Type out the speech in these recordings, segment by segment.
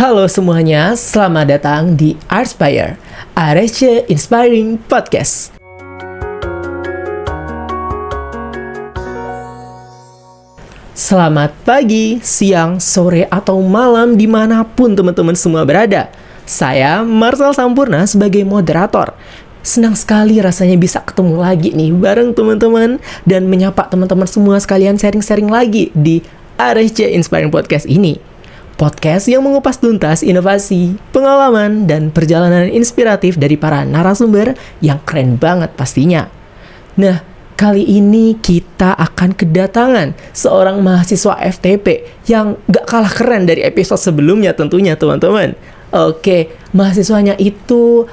Halo semuanya, selamat datang di Artspire, ARSC Inspiring Podcast. Selamat pagi, siang, sore, atau malam dimanapun teman-teman semua berada. Saya Marcel Sampurna sebagai moderator. Senang sekali rasanya bisa ketemu lagi nih bareng teman-teman dan menyapa teman-teman semua sekalian sharing-sharing lagi di ARSC Inspiring Podcast ini. Podcast yang mengupas tuntas inovasi, pengalaman, dan perjalanan inspiratif dari para narasumber yang keren banget pastinya. Nah, kali ini kita akan kedatangan seorang mahasiswa FTP yang gak kalah keren dari episode sebelumnya tentunya teman-teman. Oke, mahasiswanya itu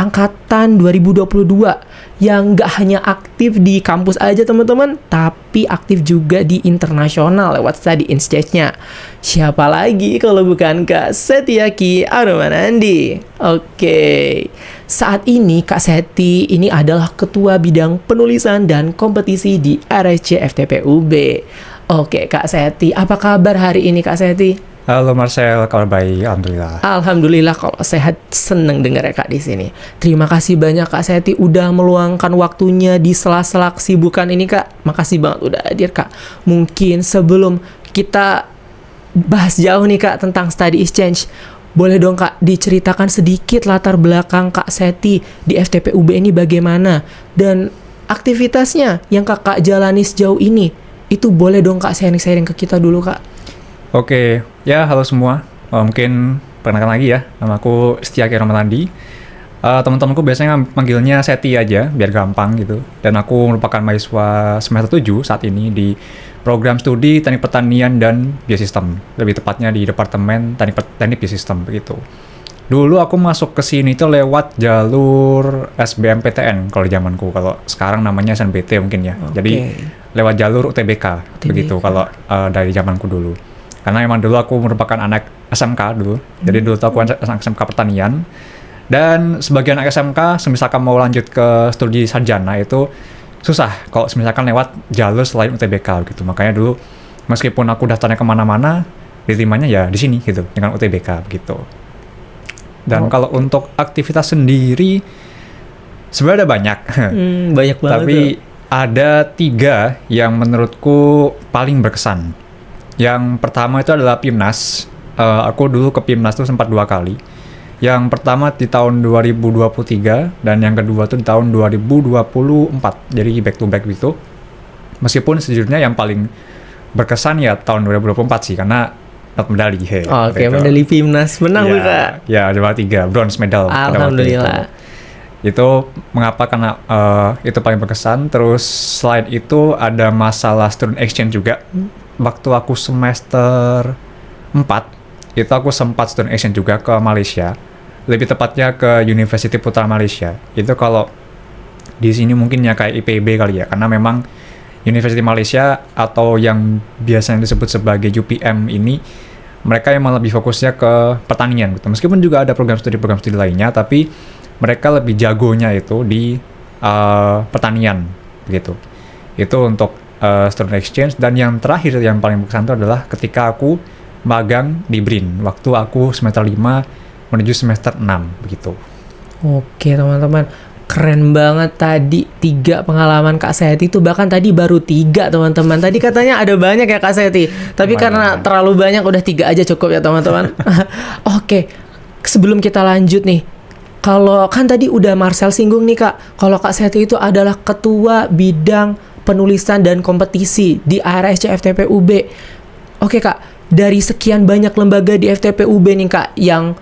angkatan 2022 yang gak hanya aktif di kampus aja teman-teman, tapi aktif juga di internasional lewat study exchange-nya. Siapa lagi kalau bukan Kak Setiaki Anumanandi. Oke, saat ini Kak Seti ini adalah ketua bidang penulisan dan kompetisi di ARSC FTP UB. Oke Kak Seti, apa kabar hari ini Kak Seti? Halo Marcel, kabar baik, alhamdulillah. Alhamdulillah kalau sehat, seneng denger ya Kak di sini. Terima kasih banyak Kak Seti udah meluangkan waktunya di sela-sela kesibukan ini Kak. Makasih banget udah hadir Kak. Mungkin sebelum kita bahas jauh nih Kak tentang study exchange, boleh dong Kak diceritakan sedikit latar belakang Kak Seti di FTP UB ini bagaimana, dan aktivitasnya yang Kakak jalani sejauh ini. Itu boleh dong Kak sharing-sharing ke kita dulu Kak. Oke, ya halo semua. Mungkin perkenalkan lagi ya, nama aku Setiaki Anumanandi. Teman-temanku biasanya manggilnya Seti aja, biar gampang gitu. Dan aku merupakan mahasiswa semester 7 saat ini di program studi Teknik Pertanian dan Biosistem. Lebih tepatnya di Departemen Teknik Biosistem begitu. Dulu aku masuk ke sini tuh lewat jalur SBMPTN kalau di zamanku. Kalau sekarang namanya SNBT mungkin ya. Okay. Jadi lewat jalur UTBK. Begitu kalau dari zamanku dulu. Karena emang dulu aku merupakan anak SMK dulu. Jadi dulu tuh aku anak SMK Pertanian. Dan sebagian anak SMK, misalkan mau lanjut ke studi sarjana itu susah kalau misalkan lewat jalur selain UTBK gitu. Makanya dulu meskipun aku daftarnya kemana-mana, diterimanya ya di sini gitu, dengan UTBK begitu. Dan kalau untuk aktivitas sendiri, sebenarnya ada banyak. Banyak banget. Tapi ada 3 yang menurutku paling berkesan. Yang pertama itu adalah PIMNAS. Aku dulu ke PIMNAS tuh sempat 2 kali. Yang pertama di tahun 2023 dan yang kedua tuh di tahun 2024. Jadi back to back gitu. Meskipun sejujurnya yang paling berkesan ya tahun 2024 sih, karena dapat medali. Oke, medali PIMNAS menang tuh Kak. Ya, ada 3 bronze medal. Alhamdulillah. Itu mengapa? Karena itu paling berkesan. Terus selain itu ada masalah student exchange juga. Waktu aku semester 4 itu aku sempat student exchange juga ke Malaysia, lebih tepatnya ke University Putra Malaysia. Itu kalau di sini mungkin ya kayak IPB kali ya, karena memang University Malaysia atau yang biasanya disebut sebagai UPM ini, mereka emang lebih fokusnya ke pertanian gitu. Meskipun juga ada program studi lainnya, tapi mereka lebih jagonya itu di pertanian begitu. Itu untuk student exchange. Dan yang terakhir yang paling berkesan itu adalah ketika aku magang di BRIN waktu aku semester 5 menuju semester 6 begitu. Oke teman-teman, keren banget tadi 3 pengalaman Kak Seti itu, bahkan tadi baru 3 teman-teman. Tadi katanya ada banyak ya Kak Seti, tapi karena terlalu banyak udah 3 aja cukup ya teman-teman. Oke, sebelum kita lanjut nih, kalau kan tadi udah Marcel singgung nih Kak, kalau Kak Seti itu adalah ketua bidang penulisan dan kompetisi di ARSC FTP UB. Oke Kak, dari sekian banyak lembaga di FTP UB nih Kak, yang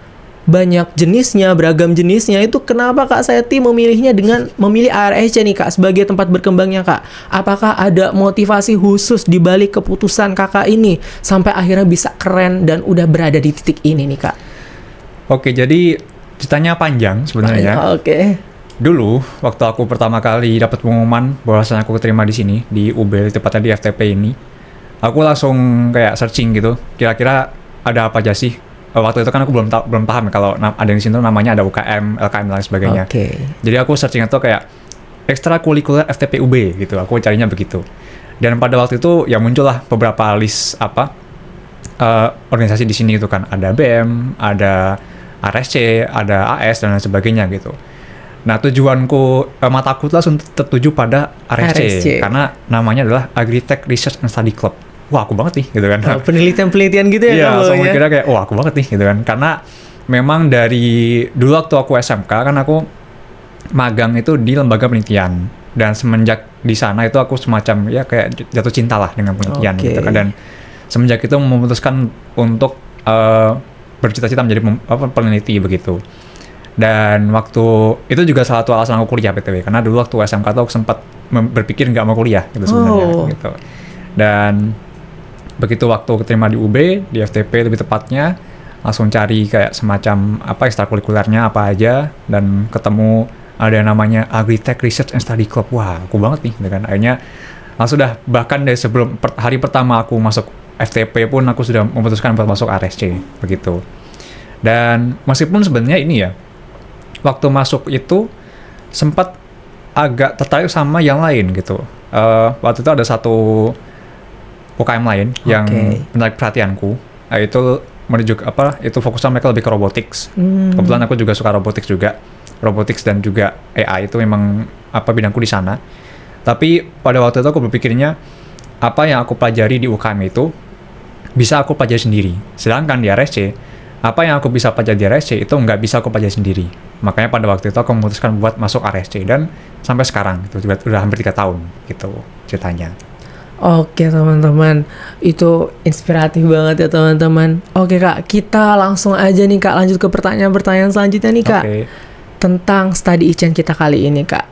banyak jenisnya, beragam jenisnya, itu kenapa Kak Seti memilihnya dengan memilih ARSC nih Kak sebagai tempat berkembangnya Kak? Apakah ada motivasi khusus di balik keputusan Kakak ini sampai akhirnya bisa keren dan udah berada di titik ini nih Kak? Oke, jadi ceritanya panjang sebenarnya. Oke. Dulu waktu aku pertama kali dapat pengumuman bahwasanya aku keterima di sini di UB, tepatnya di FTP ini, aku langsung kayak searching gitu, kira-kira ada apa aja sih. Waktu itu kan aku belum paham kalau ada di sini namanya ada UKM, LKM dan lain sebagainya. Jadi aku searching itu kayak ekstrakurikuler FTP UB gitu, aku carinya begitu. Dan pada waktu itu ya muncullah beberapa list organisasi di sini itu kan ada BEM, ada RSC, ada AS dan lain sebagainya gitu. Nah tujuanku, mataku tuh langsung tertuju pada RSC karena namanya adalah Agritech Research and Study Club. Wah aku banget nih gitu kan. Penelitian-penelitian gitu ya. Iya, langsung kira kayak wah aku banget nih gitu kan. Karena memang dari dulu waktu aku SMK kan aku magang itu di lembaga penelitian, dan semenjak di sana itu aku semacam ya kayak jatuh cinta lah dengan penelitian gitu kan, dan semenjak itu memutuskan untuk bercita-cita menjadi peneliti begitu. Dan waktu itu juga salah satu alasan aku kuliah BTW, karena dulu waktu SMK tuh aku sempat berpikir nggak mau kuliah gitu sebenarnya gitu. Dan begitu waktu keterima di UB, di FTP lebih tepatnya, langsung cari kayak semacam apa ekstrakurikulernya apa aja, dan ketemu ada yang namanya Agritech Research and Study Club. Wah, aku banget nih gitu kan. Akhirnya langsung sudah, bahkan dari sebelum hari pertama aku masuk FTP pun aku sudah memutuskan buat masuk RSC begitu. Dan meskipun sebenarnya ini ya, waktu masuk itu sempat agak tertarik sama yang lain gitu. Waktu itu ada satu UKM lain yang menarik perhatianku, yaitu menuju itu fokusnya mereka lebih ke robotics. Kebetulan aku juga suka robotics dan juga AI itu memang bidangku di sana. Tapi pada waktu itu aku berpikirnya apa yang aku pelajari di UKM itu bisa aku pelajari sendiri. Sedangkan di RSC, apa yang aku bisa pelajari di RSC itu nggak bisa aku pelajari sendiri. Makanya pada waktu itu aku memutuskan buat masuk RSC, dan sampai sekarang itu juga udah hampir 3 tahun gitu ceritanya. Oke teman-teman, itu inspiratif banget ya teman-teman. Oke Kak, kita langsung aja nih Kak lanjut ke pertanyaan selanjutnya nih Kak. Tentang study exchange kita kali ini Kak.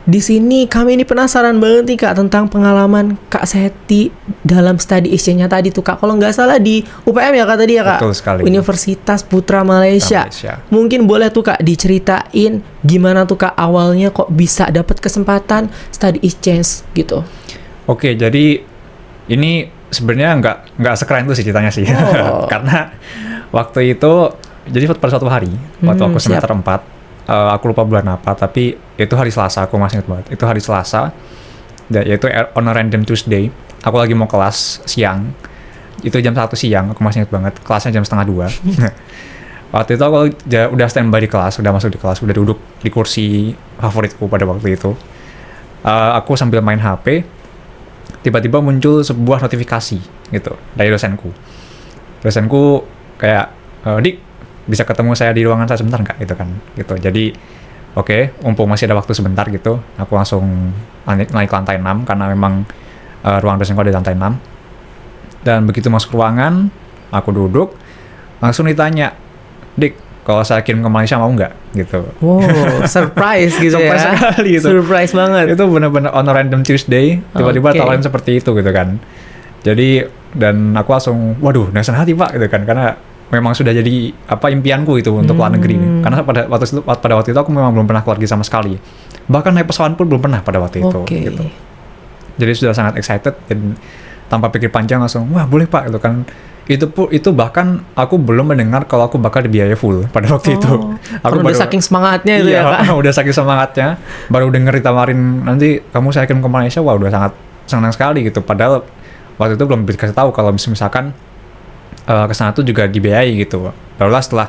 Di sini kami ini penasaran banget nih Kak tentang pengalaman Kak Seti dalam study exchange-nya tadi tuh Kak. Kalau nggak salah di UPM ya Kak tadi ya Kak? Betul sekali. Universitas Putra Malaysia. Mungkin boleh tuh Kak diceritain gimana tuh Kak awalnya kok bisa dapat kesempatan study exchange gitu. Oke, jadi ini sebenarnya nggak sekeren itu sih ceritanya sih. Karena waktu itu, jadi pada suatu hari, waktu aku semester 4, aku lupa bulan apa, tapi itu hari Selasa, aku masih ingat banget. Itu hari Selasa, yaitu on a random Tuesday, aku lagi mau kelas siang, itu jam 1 siang, aku masih ingat banget, kelasnya jam 1:30. Waktu itu aku udah standby di kelas, udah masuk di kelas, udah duduk di kursi favoritku pada waktu itu. Aku sambil main HP, tiba-tiba muncul sebuah notifikasi gitu dari dosenku. Dosenku kayak, Dik, bisa ketemu saya di ruangan saya sebentar nggak? Gitu kan, gitu. Jadi, oke, mumpung masih ada waktu sebentar gitu, aku langsung naik ke lantai 6 karena memang ruang dosenku ada di lantai 6. Dan begitu masuk ruangan, aku duduk, langsung ditanya, Dik, kalau saya kirim ke Malaysia mau nggak? Gitu. Wow, surprise gitu ya. Surprise sekali gitu. Surprise banget. Itu benar-benar on a random Tuesday, tiba-tiba tawarin seperti itu gitu kan. Jadi, dan aku langsung, waduh, dengan senang hati Pak gitu kan, karena memang sudah jadi impianku itu untuk luar negeri. Karena pada waktu itu aku memang belum pernah keluar negeri sama sekali. Bahkan naik pesawat pun belum pernah pada waktu itu. Gitu. Jadi sudah sangat excited, dan tanpa pikir panjang langsung, wah boleh Pak gitu kan. Itu bahkan aku belum mendengar kalau aku bakal dibiayai full pada waktu itu. Aku udah saking semangatnya itu ya Kak. Udah saking semangatnya, baru denger ditawarin nanti kamu saya kirim ke Malaysia, wah udah sangat senang sekali gitu. Padahal waktu itu belum dikasih tahu kalau misalkan kesana tuh juga dibiayai gitu. Barulah setelah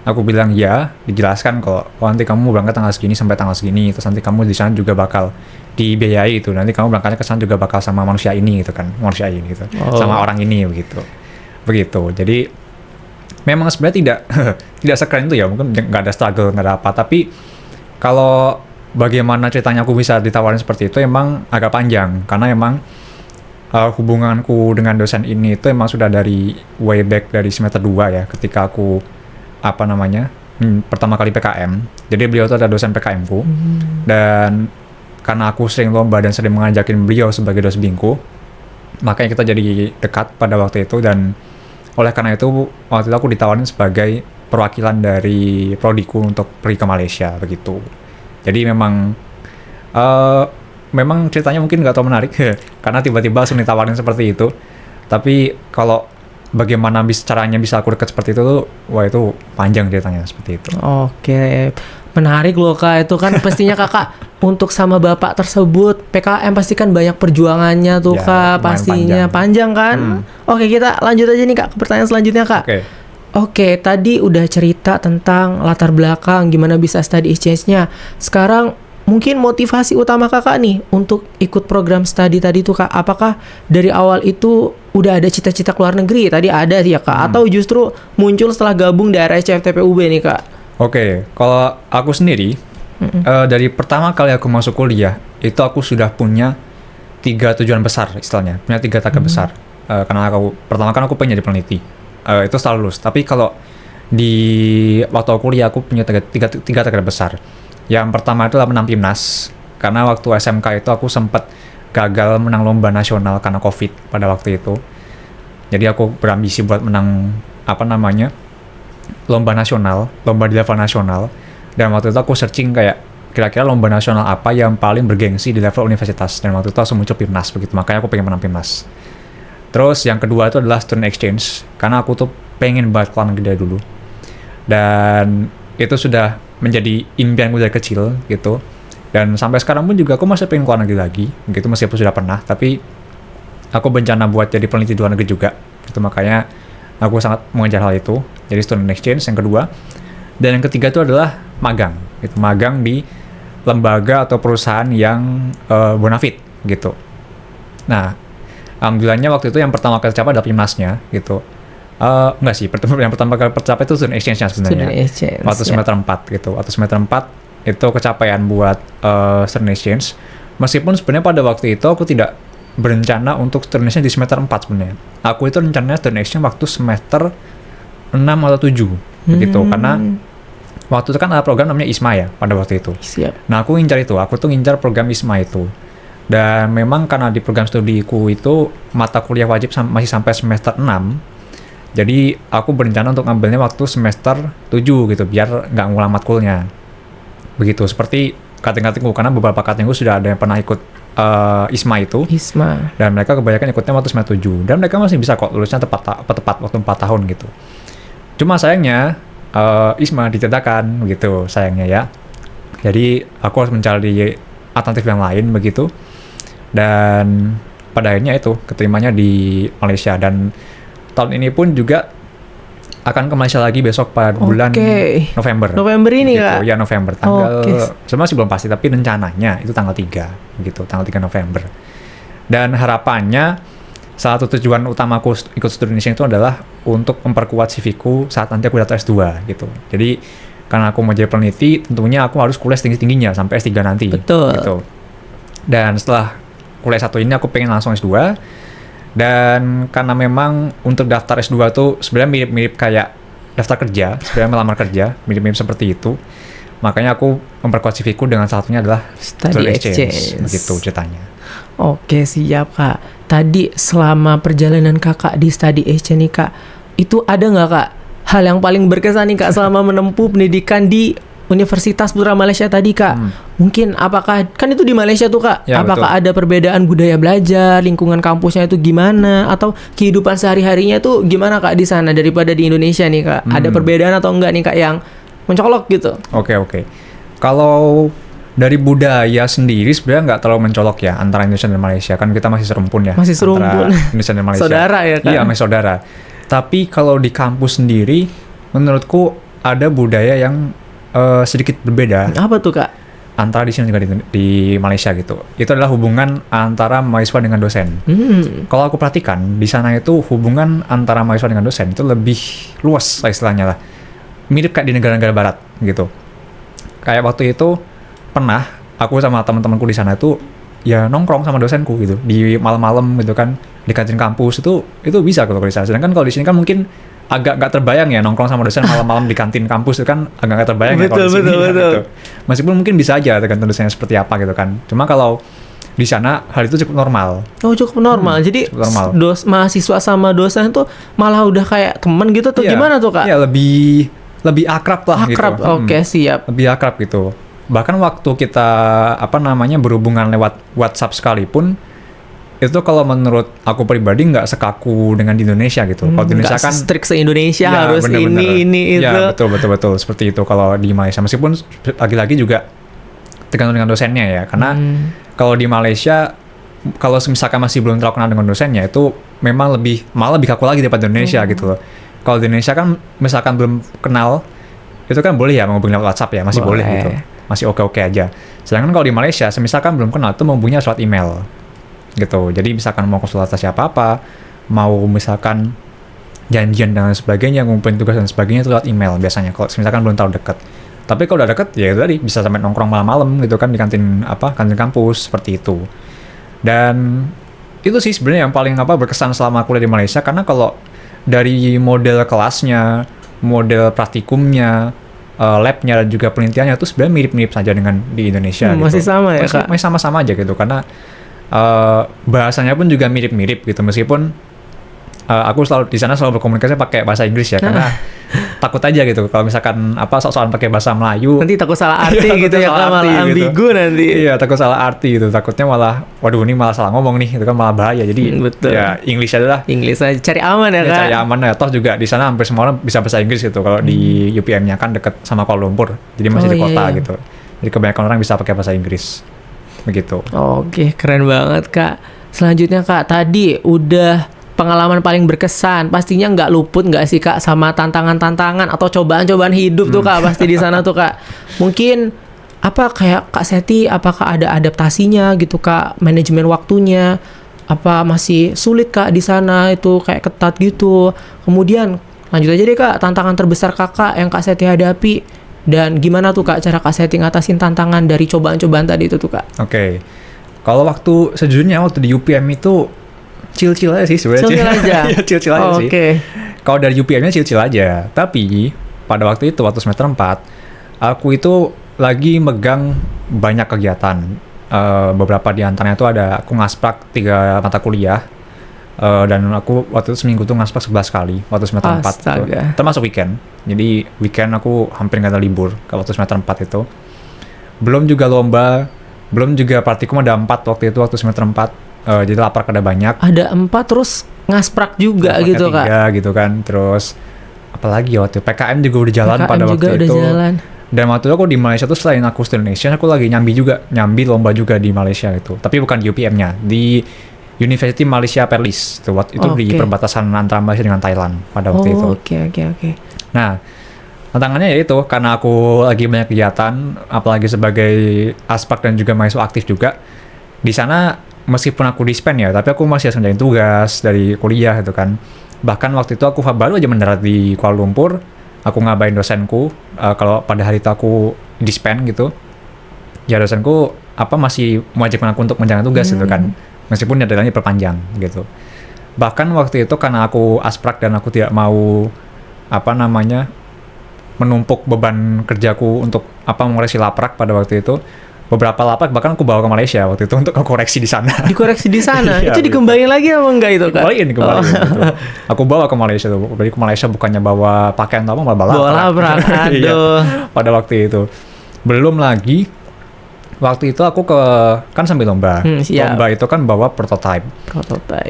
aku bilang ya, dijelaskan kalau nanti kamu berangkat tanggal segini sampai tanggal segini, terus nanti kamu di sana juga bakal dibiayai itu. Nanti kamu berangkatnya ke sana juga bakal sama manusia ini gitu kan, manusia ini gitu, sama orang ini begitu. Jadi memang sebenarnya tidak sekeren itu ya, mungkin nggak ada struggle, nggak ada apa. Tapi kalau bagaimana ceritanya aku bisa ditawarin seperti itu emang agak panjang, karena emang hubunganku dengan dosen ini itu emang sudah dari way back dari semester 2 ya, ketika aku pertama kali PKM. Jadi beliau itu ada dosen PKM ku, dan karena aku sering lomba dan sering mengajakin beliau sebagai dosen bimbingku, makanya kita jadi dekat pada waktu itu. Dan oleh karena itu waktu itu aku ditawarin sebagai perwakilan dari prodiku untuk pergi ke Malaysia begitu. Jadi memang ceritanya mungkin nggak terlalu menarik karena tiba-tiba langsung ditawarin seperti itu. Tapi kalau bagaimana caranya bisa aku dekat seperti itu tuh, wah itu panjang ceritanya seperti itu. Oke, Menarik loh Kak, itu kan pastinya Kakak untuk sama bapak tersebut PKM pasti kan banyak perjuangannya tuh Ya, Kak, lumayan pastinya panjang kan. Oke, kita lanjut aja nih Kak ke pertanyaan selanjutnya Kak. Oke. Oke, tadi udah cerita tentang latar belakang gimana bisa study exchange-nya. Sekarang mungkin motivasi utama Kakak nih untuk ikut program studi tadi tuh Kak, apakah dari awal itu udah ada cita-cita keluar negeri? Tadi ada sih ya Kak, atau justru muncul setelah gabung di RSCM TPUB nih Kak? Oke, kalau aku sendiri dari pertama kali aku masuk kuliah itu aku sudah punya 3 tujuan besar istilahnya, punya 3 target besar. Karena pertama kan aku pengen jadi peneliti, itu selalu lulus. Tapi kalau di waktu aku kuliah aku punya tiga target besar. Yang pertama adalah menang PIMNAS, karena waktu SMK itu aku sempat gagal menang lomba nasional karena COVID pada waktu itu. Jadi aku berambisi buat menang lomba nasional, lomba di level nasional. Dan waktu itu aku searching kayak kira-kira lomba nasional apa yang paling bergengsi di level universitas. Dan waktu itu langsung muncul PIMNAS begitu, makanya aku pengen menang PIMNAS. Terus yang kedua itu adalah student exchange, karena aku tuh pengen banget keluar negeri dari dulu. Dan itu sudah menjadi impianku dari kecil gitu. Dan sampai sekarang pun juga aku masih pengen keluar negeri lagi gitu, meskipun sudah pernah. Tapi aku berencana buat jadi peneliti di luar negeri juga. Itu makanya aku sangat mengejar hal itu. Jadi student exchange yang kedua. Dan yang ketiga itu adalah magang. Gitu. Magang di lembaga atau perusahaan yang bonafit gitu. Nah, alhamdulillahnya waktu itu yang pertama kali tercapai adalah PIMNAS-nya gitu. Enggak sih, yang pertama kali tercapai itu student exchange-nya sebenarnya. Waktu semester 4 gitu. Waktu semester 4 itu kecapaian buat student exchange. Meskipun sebenarnya pada waktu itu aku tidak berencana untuk student exchange di semester 4 sebenarnya. Aku itu rencananya student exchange waktu semester 6 atau 7 begitu. Karena waktu itu kan ada program namanya ISMA ya pada waktu itu. Siap. Nah, aku ngincar itu. Aku tuh ngincar program ISMA itu. Dan memang karena di program studiku itu mata kuliah wajib masih sampai semester 6. Jadi aku berencana untuk ngambilnya waktu semester 7 gitu, biar nggak ngulang matkulnya. Begitu, seperti kating-katingku, karena beberapa katingku sudah ada yang pernah ikut ISMA itu. ISMA. Dan mereka kebanyakan ikutnya waktu semester 7. Dan mereka masih bisa kok lulusnya tepat waktu 4 tahun gitu. Cuma sayangnya ISMA ditiadakan begitu, sayangnya ya. Jadi aku harus mencari alternatif yang lain begitu. Dan pada akhirnya itu keterimanya di Malaysia. Dan tahun ini pun juga akan ke Malaysia lagi besok pada bulan November. November ini gitu. Kak? Ya, November. Sebenarnya masih belum pasti, tapi rencananya itu tanggal 3 gitu, tanggal 3 November. Dan harapannya salah satu tujuan utamaku ikut studi Indonesia itu adalah untuk memperkuat CV-ku saat nanti aku datang S2 gitu. Jadi karena aku mau jadi peneliti, tentunya aku harus kuliah tinggi-tingginya sampai S3 nanti. Betul. Gitu. Dan setelah kuliah satu ini aku pengen langsung S2. Dan karena memang untuk daftar S2 tuh sebenarnya mirip-mirip kayak daftar kerja, sebenarnya melamar kerja, mirip-mirip seperti itu. Makanya aku memperkuat CV-ku dengan salah satunya adalah study exchange. Begitu ceritanya. Oke, siap Kak. Tadi selama perjalanan Kakak di study exchange nih Kak, itu ada nggak Kak hal yang paling berkesan nih Kak selama menempuh pendidikan di Universitas Putra Malaysia tadi Kak? Mungkin apakah, kan itu di Malaysia tuh Kak, ya, apakah betul. ada perbedaan budaya belajar, lingkungan kampusnya itu gimana, atau kehidupan sehari-harinya tuh gimana Kak di sana daripada di Indonesia nih Kak? Ada perbedaan atau enggak nih Kak yang mencolok gitu? Oke. Kalau dari budaya sendiri sebenarnya nggak terlalu mencolok ya antara Indonesia dan Malaysia, kan kita masih serumpun ya. Masih serumpun. Antara Indonesia dan Malaysia. Saudara ya kan? Iya, masih saudara. Tapi kalau di kampus sendiri, menurutku ada budaya yang sedikit berbeda Apa tuh Kak? antara di sini juga di Malaysia gitu. Itu adalah hubungan antara mahasiswa dengan dosen. Kalau aku perhatikan di sana itu hubungan antara mahasiswa dengan dosen itu lebih luas lah istilahnya lah. Mirip kayak di negara-negara barat gitu. Kayak waktu itu pernah aku sama teman-temanku di sana itu ya nongkrong sama dosenku gitu di malam-malam gitu kan, di kantin kampus itu bisa kalau di sana. Sedangkan kalau di sini kan mungkin agak nggak terbayang ya nongkrong sama dosen malam-malam di kantin kampus itu kan agak nggak terbayang ya kalau di sini. Betul. Gitu. Meskipun mungkin bisa aja tergantung dosennya seperti apa gitu kan. Cuma kalau di sana hal itu cukup normal. Oh, cukup normal. Jadi cukup normal. Mahasiswa sama dosen tuh malah udah kayak temen gitu tuh. Iya, Gimana tuh Kak? Iya, lebih akrab lah gitu. Oke, siap. Lebih akrab gitu. Bahkan waktu kita berhubungan lewat WhatsApp sekalipun itu kalau menurut aku pribadi nggak sekaku dengan di Indonesia gitu. Kalau di Indonesia kan strict se-Indonesia ya, harus bener-bener. ini itu. Ya, betul seperti itu kalau di Malaysia. Meskipun lagi-lagi juga tergantung dengan dosennya ya. Karena kalau di Malaysia kalau misalkan masih belum terlalu kenal dengan dosennya itu memang malah lebih kaku lagi daripada Indonesia gitu loh. Kalau di Indonesia kan misalkan belum kenal itu kan boleh ya menghubungi lewat WhatsApp ya, masih boleh gitu. Masih oke-oke aja. Sedangkan kalau di Malaysia misalkan belum kenal itu menghubungi lewat email. Gitu. Jadi misalkan mau konsultasi apa-apa, mau misalkan janjian dan sebagainya, ngumpulin tugas dan sebagainya itu lewat email biasanya. Kalau misalkan belum terlalu dekat. Tapi kalau udah deket ya itu tadi bisa sampai nongkrong malam-malam gitu kan di kantin kampus seperti itu. Dan itu sih sebenarnya yang paling berkesan selama kuliah di Malaysia, karena kalau dari model kelasnya, model praktikumnya, labnya dan juga penelitiannya itu sebenarnya mirip-mirip saja dengan di Indonesia. Gitu. Masih sama ya Kak? Masih sama-sama aja gitu karena bahasanya pun juga mirip-mirip gitu, meskipun aku di sana selalu berkomunikasi pakai bahasa Inggris ya karena takut aja gitu kalau misalkan soal pakai bahasa Melayu nanti takut salah arti gitu ya, malah ambigu gitu. Nanti iya takut salah arti gitu, takutnya malah waduh ini malah salah ngomong nih, itu kan malah bahaya. Jadi betul. Ya English aja cari aman ya Kak. Cari aman ya, toh juga di sana hampir semua orang bisa bahasa Inggris gitu kalau di UPM-nya kan deket sama Kuala Lumpur, jadi masih di kota gitu, jadi kebanyakan orang bisa pakai bahasa Inggris begitu. Oke, keren banget Kak. Selanjutnya Kak, tadi udah pengalaman paling berkesan, pastinya nggak luput nggak sih Kak sama tantangan-tantangan atau cobaan-cobaan hidup tuh Kak pasti di sana tuh Kak. Mungkin kayak Kak Seti, apakah ada adaptasinya gitu Kak, manajemen waktunya, apa masih sulit Kak di sana itu kayak ketat gitu. Kemudian lanjut aja deh Kak, tantangan terbesar Kakak yang Kak Seti hadapi. Dan gimana tuh Kak cara Kak Seti ngatasin tantangan dari cobaan-cobaan tadi itu tuh Kak? Oke. Kalau sejujurnya waktu di UPM itu chill-chill aja sih sebenarnya. Chill aja? Chill-chill aja sih. Oke. Kalau dari UPM-nya chill-chill aja. Tapi pada waktu semester 4, aku itu lagi megang banyak kegiatan. Beberapa di antaranya itu aku ngasprak 3 mata kuliah. Dan aku waktu itu seminggu tuh ngasprak 11 kali waktu semester 4 itu, termasuk weekend. Jadi weekend aku hampir nggak ada libur kalau waktu semester 4 itu. Belum juga lomba, belum juga praktikum ada 4 waktu itu waktu semester 4. Jadi lapar ada banyak. Ada 4 terus ngasprak juga gitu Kak. 3 gitu kan. Terus apalagi waktu PKM juga udah jalan pada waktu itu. Dan waktu itu aku di Malaysia tuh selain aku student exchange, aku lagi nyambi lomba juga di Malaysia itu. Tapi bukan di UPM-nya, di University Malaysia Perlis itu di perbatasan antara Malaysia dengan Thailand pada waktu itu. Oke. Nah, tantangannya yaitu karena aku lagi banyak kegiatan, apalagi sebagai aspek dan juga mahasiswa aktif juga di sana. Meskipun aku dispen ya, tapi aku masih harus ngerjain tugas dari kuliah gitu kan. Bahkan waktu itu aku baru aja mendarat di Kuala Lumpur, aku ngabarin dosenku kalau pada hari itu aku dispen gitu. Ya dosenku masih mewajibkan aku untuk menjalankan tugas gitu kan. Meskipun deadline-nya perpanjang gitu. Bahkan waktu itu karena aku asprak dan aku tidak mau menumpuk beban kerjaku untuk mengoreksi laprak pada waktu itu. Beberapa laprak bahkan aku bawa ke Malaysia waktu itu untuk aku koreksi di sana. Dikoreksi di sana? Iya, itu dikembaliin lagi apa enggak itu Kak? Dikembaliin gitu. Aku bawa ke Malaysia tuh. Jadi ke Malaysia bukannya bawa pakaian atau malah bawa laprak. Aduh. Pada waktu itu. Belum lagi waktu itu aku kan sambil lomba. Lomba itu kan bawa prototype.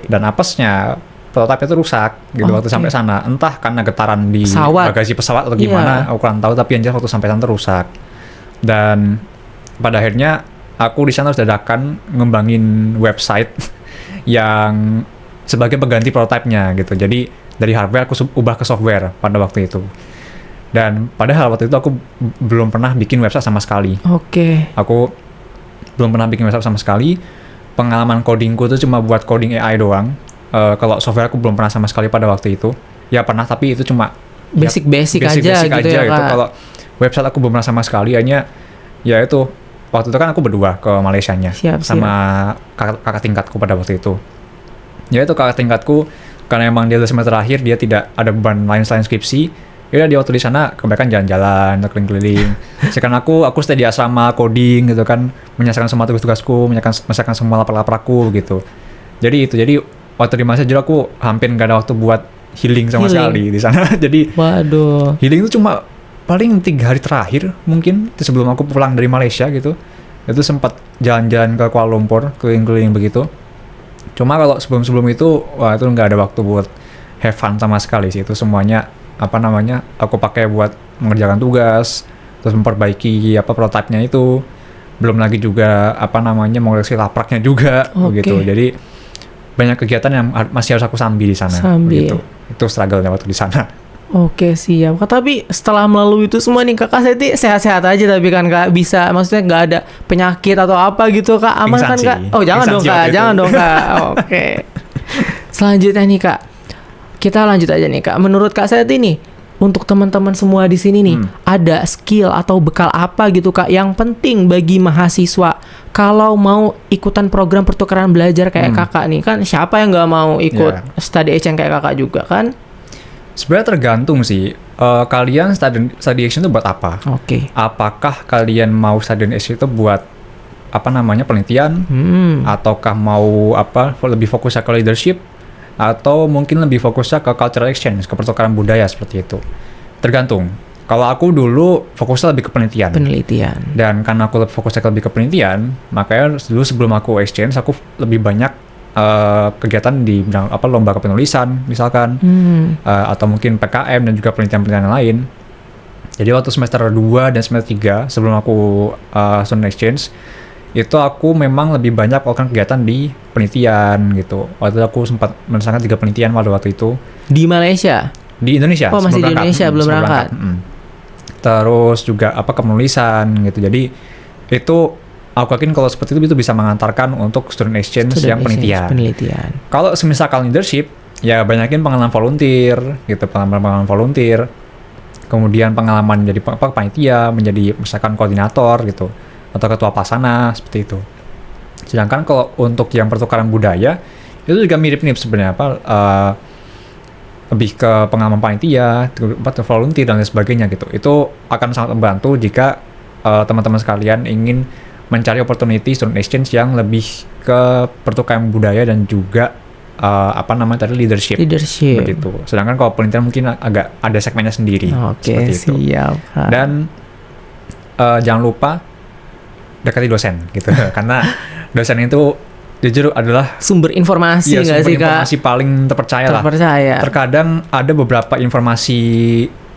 Dan apesnya prototype itu rusak gitu waktu sampai sana. Entah karena getaran di bagasi pesawat atau gimana, aku kurang tahu, tapi yang jelas waktu sampai sana rusak. Dan pada akhirnya aku di sana harus dadakan ngembangin website yang sebagai pengganti prototype-nya gitu. Jadi dari hardware aku ubah ke software pada waktu itu. Dan padahal waktu itu aku belum pernah bikin website sama sekali. Aku belum pernah bikin website sama sekali. Pengalaman codingku itu cuma buat coding AI doang. Kalau software aku belum pernah sama sekali pada waktu itu. Ya pernah, tapi itu cuma basic aja gitu ya Kak. Kalau website aku belum pernah sama sekali, hanya ya itu. Waktu itu kan aku berdua ke Malaysianya sama kakak tingkatku pada waktu itu. Ya itu kakak tingkatku, karena emang dia udah semester terakhir, dia tidak ada beban lain selain skripsi. Ya dia waktu di sana kebanyakan jalan-jalan, keliling-keliling. Sekarang aku stay di asrama coding gitu kan, menyelesaikan semua tugas-tugasku, menyelesaikan semua lapar-laparku gitu. Jadi waktu di Malaysia juga aku hampir nggak ada waktu buat healing sama sekali di sana. Jadi healing itu cuma paling 3 hari terakhir mungkin sebelum aku pulang dari Malaysia gitu. Itu sempat jalan-jalan ke Kuala Lumpur, keliling-keliling begitu. Cuma kalau sebelum itu, wah itu nggak ada waktu buat have fun sama sekali sih. Itu semuanya aku pakai buat mengerjakan tugas, terus memperbaiki prototipe-nya itu. Belum lagi juga mengoleksi lapraknya juga begitu. Jadi banyak kegiatan yang masih harus aku sambil di sana. Begitu. Itu struggle-nya waktu di sana. Oke, siap. Tapi setelah melalui itu semua nih Kak Seti sehat-sehat aja tapi kan Kak, bisa maksudnya nggak ada penyakit atau apa gitu Kak, aman kan Kak? Oh jangan dong Kak, jangan dong Kak. Oke. Selanjutnya nih Kak, kita lanjut aja nih Kak. Menurut Kak Seti nih, untuk teman-teman semua di sini nih, ada skill atau bekal apa gitu Kak yang penting bagi mahasiswa kalau mau ikutan program pertukaran belajar kayak Kakak nih? Kan siapa yang nggak mau ikut study exchange kayak Kakak juga kan? Sebenarnya tergantung sih, kalian study exchange itu buat apa? Oke. Apakah kalian mau study exchange itu buat penelitian, ataukah mau lebih fokusnya ke leadership, atau mungkin lebih fokusnya ke cultural exchange, ke pertukaran budaya seperti itu. Tergantung. Kalau aku dulu fokusnya lebih ke penelitian. Dan karena aku fokusnya lebih ke penelitian, makanya dulu sebelum aku exchange, aku lebih banyak kegiatan di bidang lomba kepenulisan misalkan, atau mungkin PKM dan juga penelitian-penelitian lain. Jadi waktu semester 2 dan semester 3 sebelum aku student exchange itu aku memang lebih banyak melakukan kegiatan di penelitian gitu. Waktu itu aku sempat menyelesaikan 3 penelitian waktu itu di Malaysia, di Indonesia. Oh masih di Indonesia belum berangkat. Terus juga kepenulisan gitu. Jadi itu aku yakin kalau seperti itu bisa mengantarkan untuk student exchange yang penelitian. Kalau semisal leadership, ya banyakin pengalaman volunteer gitu, pengalaman volunteer. Kemudian pengalaman jadi panitia, menjadi misalkan koordinator gitu, atau ketua pelaksana seperti itu. Sedangkan kalau untuk yang pertukaran budaya, itu juga mirip-mirip sebenarnya lebih ke pengalaman panitia, volunteer dan lain sebagainya gitu. Itu akan sangat membantu jika teman-teman sekalian ingin mencari opportunity student exchange yang lebih ke pertukaran budaya dan juga leadership. Begitu. Sedangkan kalau penelitian mungkin agak ada segmennya sendiri. Oke, siap. Dan jangan lupa dekati dosen gitu. Karena dosen itu jujur adalah sumber informasi nggak sih Kak? Informasi paling terpercaya lah. Terkadang ada beberapa informasi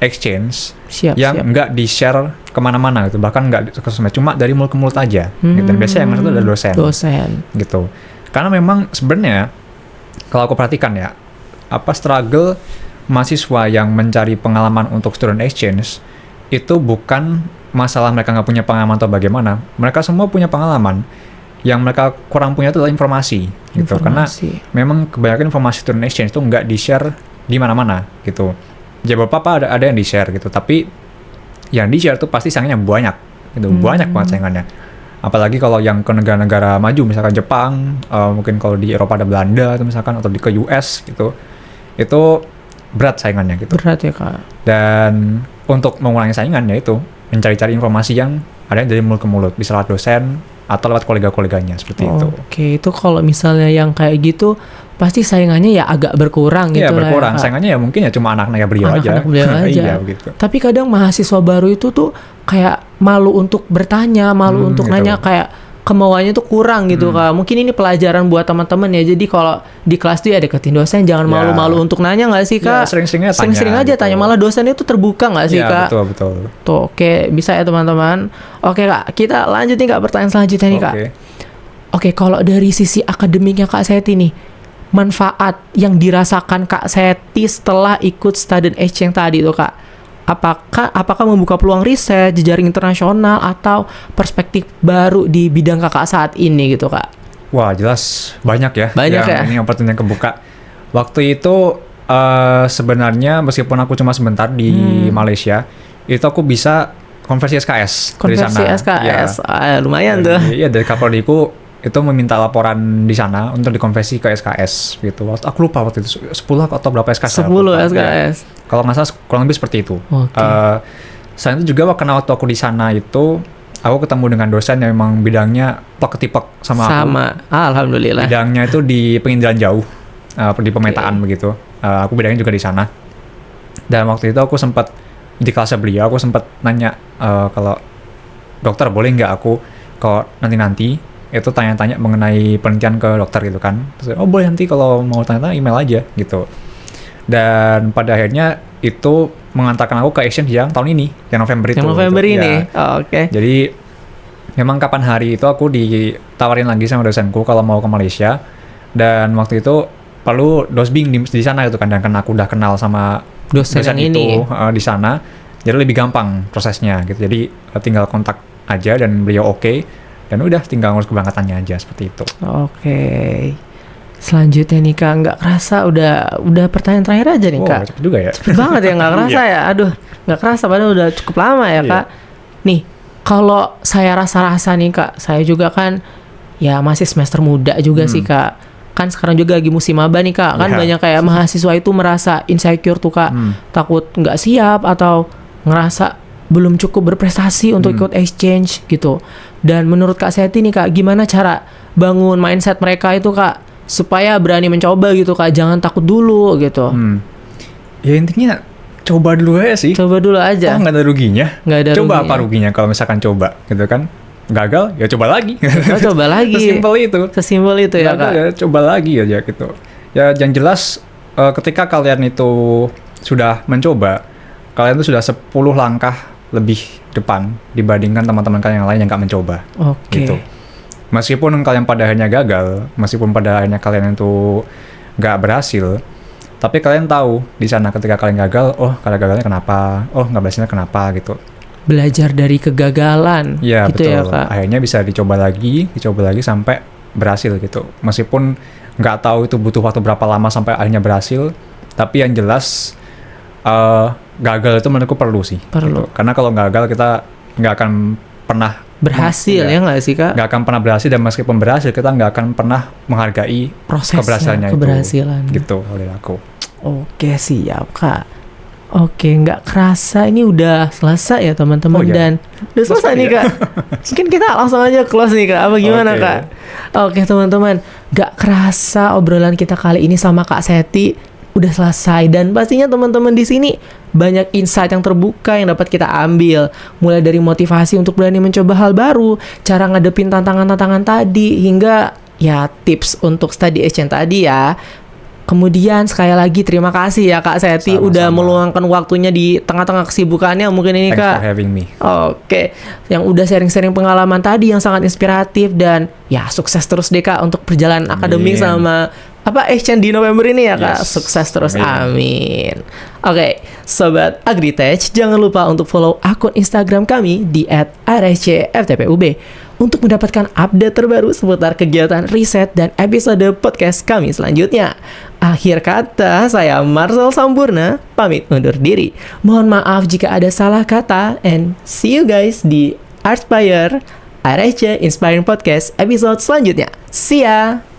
exchange yang nggak di-share kemana-mana gitu, bahkan nggak ke sosmed, cuma dari mulut ke mulut aja. Gitu. Dan biasanya yang itu ada dosen. Gitu. Karena memang sebenarnya kalau aku perhatikan ya, struggle mahasiswa yang mencari pengalaman untuk student exchange itu bukan masalah mereka nggak punya pengalaman atau bagaimana. Mereka semua punya pengalaman. Yang mereka kurang punya itu adalah informasi. Gitu. Karena memang kebanyakan informasi student exchange itu nggak di-share di mana-mana gitu. Ya beberapa ada yang di-share gitu, tapi yang di-share tuh pasti sayangnya banyak gitu, banyak banget sayangannya. Apalagi kalau yang ke negara-negara maju, misalkan Jepang, mungkin kalau di Eropa ada Belanda atau misalkan, atau ke US gitu, itu berat saingannya gitu. Berat ya Kak. Dan untuk mengurangi saingannya itu mencari-cari informasi yang ada dari mulut ke mulut, bisa lewat dosen atau lewat kolega-koleganya seperti itu. Oke, itu kalau misalnya yang kayak gitu pasti saingannya ya agak berkurang gitu. Iya, berkurang. Saingannya ya mungkin ya cuma anak-anak beliau aja. Iya, begitu. Tapi kadang mahasiswa baru itu tuh kayak malu untuk bertanya, malu untuk gitu. nanya, kayak kemauannya tuh kurang gitu Kak. Mungkin ini pelajaran buat teman-teman ya. Jadi kalau di kelas tuh ya deketin dosen, jangan malu-malu untuk nanya nggak sih Kak? Sering-sering aja gitu. Tanya, malah dosen itu terbuka nggak sih Kak? Iya, betul. Tuh, oke, bisa ya teman-teman. Oke Kak, kita lanjut nih Kak pertanyaan selanjutnya nih Kak. Oke, kalau dari sisi akademiknya Kak Seti nih, manfaat yang dirasakan Kak Seti setelah ikut student exchange tadi tuh Kak, apakah membuka peluang riset, jejaring internasional, atau perspektif baru di bidang Kakak saat ini gitu Kak? Wah, jelas banyak ya. Ini opportunity yang kebuka. Waktu itu sebenarnya meskipun aku cuma sebentar di Malaysia, itu aku bisa konversi SKS dari sana. Konversi SKS, ya. Lumayan tuh. Iya, dari Kapoldiku itu meminta laporan di sana untuk dikonversi ke SKS gitu. Aku lupa waktu itu 10 atau berapa SKS. 10 SKS. Kalau nggak salah kurang lebih seperti itu. Selain itu juga karena waktu aku di sana itu aku ketemu dengan dosen yang memang bidangnya plek-ketipek sama aku. Alhamdulillah. Bidangnya itu di penginderaan jauh, di pemetaan begitu. Aku bidangnya juga di sana. Dan waktu itu aku sempat di kelasnya beliau, aku sempat nanya kalau dokter boleh nggak aku kalau nanti itu tanya-tanya mengenai penelitian ke dokter gitu kan. Terus, oh boleh nanti kalau mau tanya-tanya email aja gitu. Dan pada akhirnya itu mengantarkan aku ke exchange yang tahun ini, yang November itu. Yang November gitu. ini. Ya. Oh, oke. Jadi memang kapan hari itu aku ditawarin lagi sama dosenku kalau mau ke Malaysia, dan waktu itu perlu dosbing di sana gitu kan, dan karena aku udah kenal sama Dosen yang itu ini. di sana, jadi lebih gampang prosesnya gitu. Jadi tinggal kontak aja dan beliau oke, dan udah tinggal ngurus keberangkatannya aja seperti itu. Oke. Selanjutnya nih Kak, nggak kerasa udah pertanyaan terakhir aja nih Kak. Cepet juga ya. Cepet banget ya, nggak kerasa ya. Aduh, nggak kerasa padahal udah cukup lama ya Iya. Kak. Nih, kalau saya rasa-rasa nih Kak, saya juga kan ya masih semester muda juga sih Kak. Kan sekarang juga lagi musim maba nih Kak. Kan Iya. banyak kayak mahasiswa itu merasa insecure tuh Kak. Takut nggak siap atau ngerasa belum cukup berprestasi untuk ikut exchange gitu. Dan menurut Kak Seti nih Kak, gimana cara bangun mindset mereka itu Kak, supaya berani mencoba gitu Kak, jangan takut dulu gitu. Ya intinya coba dulu aja sih. Coba dulu aja. Nggak ada ruginya. Nggak ada Coba ruginya. apa ruginya kalau misalkan coba gitu kan? Gagal ya coba lagi. Oh, coba lagi. Sesimpel itu. Sesimpel itu ya Gagal Kak. ya coba lagi aja gitu. Ya yang jelas ketika kalian itu sudah mencoba, kalian itu sudah 10 langkah lebih depan dibandingkan teman-teman kalian yang lain yang nggak mencoba. Oke. Gitu. Meskipun kalian pada akhirnya gagal, meskipun pada akhirnya kalian itu nggak berhasil, tapi kalian tahu di sana ketika kalian gagal, oh kalau gagalnya kenapa, oh nggak berhasilnya kenapa gitu. Belajar dari kegagalan. Iya gitu betul. ya Kak. Akhirnya bisa dicoba lagi sampai berhasil gitu. Meskipun nggak tahu itu butuh waktu berapa lama sampai akhirnya berhasil, tapi yang jelas gagal itu menurutku perlu sih. Perlu. Gitu. Karena kalau gagal kita nggak akan pernah Berhasil ya nggak sih Kak? nggak akan pernah berhasil, dan meskipun berhasil kita nggak akan pernah menghargai Prosesnya, keberhasilannya keberhasilan. itu gitu oleh aku. Oke, siap Kak. Oke, nggak kerasa ini udah selesai ya teman-teman. Oh, iya. Dan udah selesai nih ya? Kak. Mungkin kita langsung aja close nih Kak. Apa gimana Oke. Kak? Oke teman-teman, nggak kerasa obrolan kita kali ini sama Kak Seti udah selesai, dan pastinya teman-teman di sini banyak insight yang terbuka yang dapat kita ambil, mulai dari motivasi untuk berani mencoba hal baru, cara ngadepin tantangan-tantangan tadi, hingga ya tips untuk study exchange tadi ya. Kemudian sekali lagi terima kasih ya Kak Seti Sama-sama. udah meluangkan waktunya di tengah-tengah kesibukannya mungkin ini Thanks Kak. for having me. Oke, yang udah sharing-sharing pengalaman tadi yang sangat inspiratif, dan ya sukses terus deh Kak untuk perjalanan akademik sama exchange di November ini ya Kak. Yes. Sukses terus, Amin. amin. Oke, Sobat Agritech, jangan lupa untuk follow akun Instagram kami di @rscftpub untuk mendapatkan update terbaru seputar kegiatan riset dan episode podcast kami selanjutnya. Akhir kata, saya Marcel Sampurna, pamit undur diri. Mohon maaf jika ada salah kata, and see you guys di Artspire RSC Inspiring Podcast episode selanjutnya. See ya!